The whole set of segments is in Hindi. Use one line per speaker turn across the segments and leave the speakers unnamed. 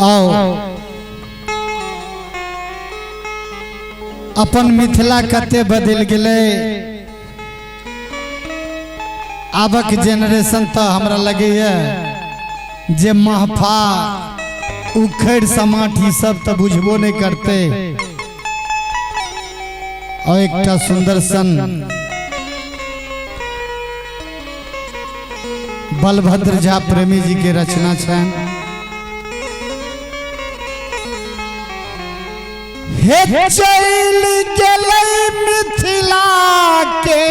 आओ अपन मिथिला कते बदल गए। आबक जेनरेशन तो हमरा लगे जे महफा उखड़ समाठी सब तो बुझबो नहीं करते। और एक सुंदर सन बलभद्र झा प्रेमी जी के रचना छन। हे चल गेलै मिथिला के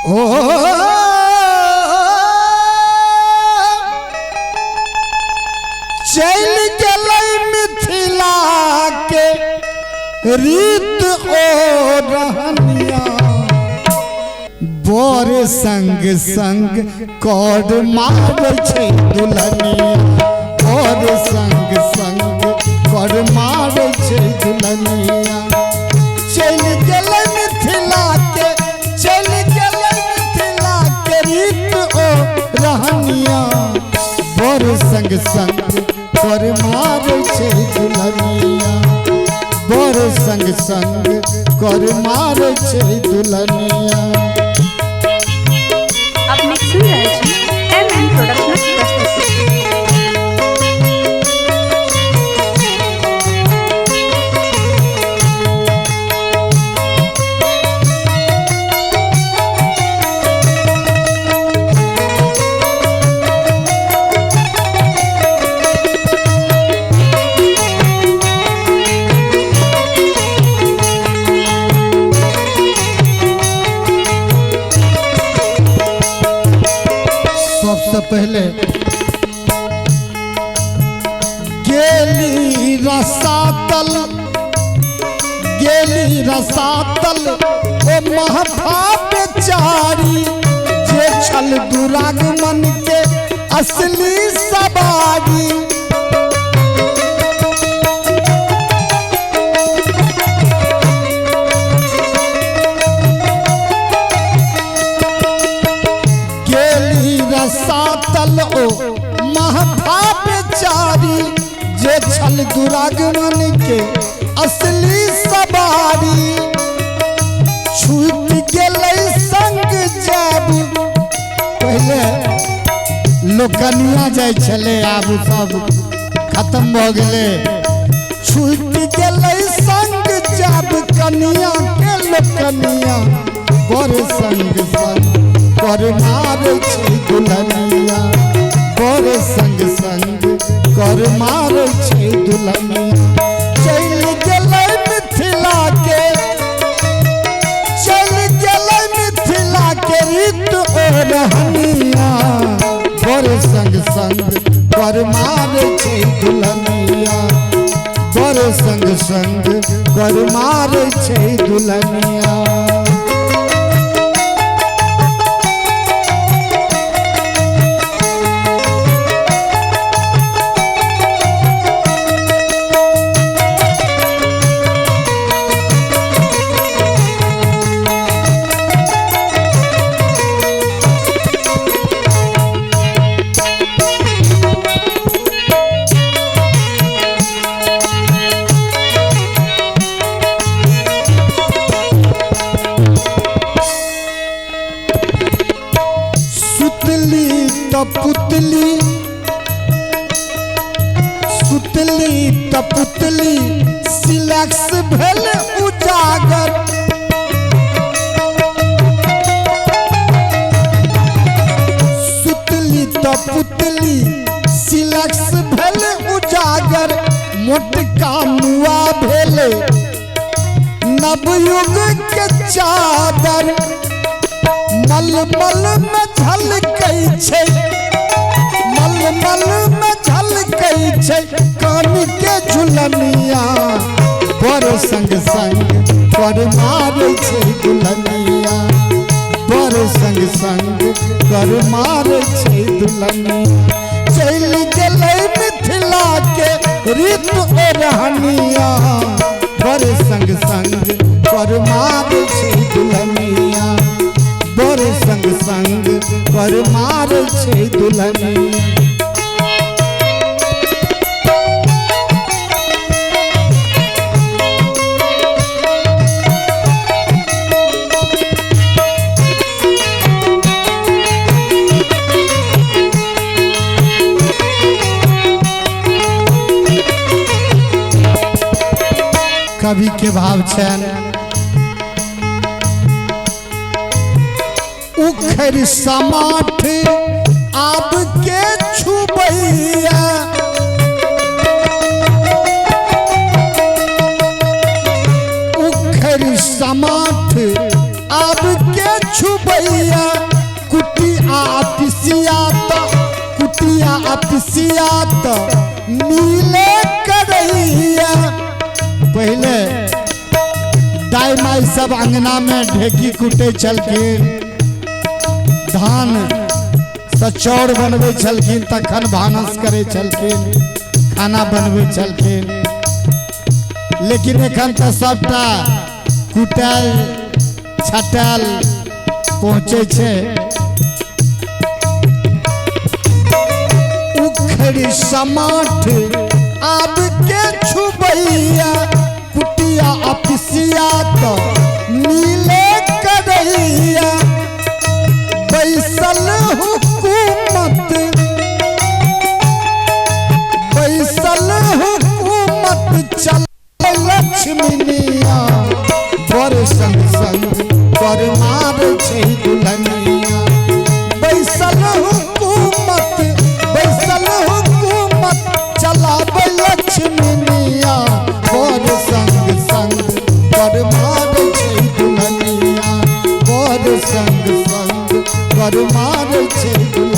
ओ चल गेलै मिथिला के रीत ओ रहनिया बोर संग संग कोड मार छै दुल्हनिया। बोर संग संग कोड मार छै दुल्हनिया। चल गेलै मिथिला के चल गेलै मिथिला के रीत ओ रहनिया। बोर संग संग कोड मार छै दुल्हनिया। बोर संग संग कोड मार छै दुल्हनिया।
सुन रहे हैं MM प्रोडक्शन की प्रस्तुति।
सबसे पहले गेली रसातल ओ महफा बेचारी जे छल दुरागमन के असली सवारी। रसातल ओ महफा बेचारी जे छल दुरागमन के असली सवारी। छूट गेलै संग जब पहले लोकनिया जाय छले आब सब खत्म भ गेले। छूट गेलै संग जब कनिया के लोकनिया। बोर संग संग कर मार छै दुल्हनिया। बोर संग संग कर मार छै दुल्हनिया। चल गेलै मिथिला के चल गेलै मिथिला के रीत ओ रहनिया। बोर संग संग कर मार छै दुल्हनिया। बोर संग संग कर मार छै दुल्हनिया। सुतली पुतली सिलेक्स भेल उजागर। सुतली पुतली सिलेक्स भेल उजागर। मोटका मुआ भेल नवयुग के चादर। मलमल में झलकै छै मलमल में झलकै छै कान के झुलनिया। बोर संग संग कर मार छै दुल्हनिया। बोर संग संग कर मार छै दुल्हनिया। चल गेलै मिथिला के रीत ओ रहनिया। बोर संग संग कर मार छै दुल्हनिया। बोर बर संग संग कर मार छे दुल्हनिया। कवि के भाव छन उखड़ समाठ आब के छुबैया, उखड़ समाठ आब के छुबैया, कुटिया अतिसियात नीले करैया। पहले दाई माई सब अंगना में ढेकी कुटे चलखिन, धान सचौर बनबे छलखिन, तखन भानस करे छलखिन, खाना बनबे छलखिन। लेकिन एखन तो सबटा कुटल छटल पहुँचे छे। उखड़ समाठ आब के छुबैया, कुटिया अपिसियात नीले करैया। बैसल हुकूमत चल लक्ष्मीनिया, बर संग संग कर मार छे दुल्हनिया। बैसल हुकूमत चलावे लक्ष्मीनिया, बर संग संग कर मार छे दुल्हनिया, बर संग संग कर मार छे दुल्हनिया।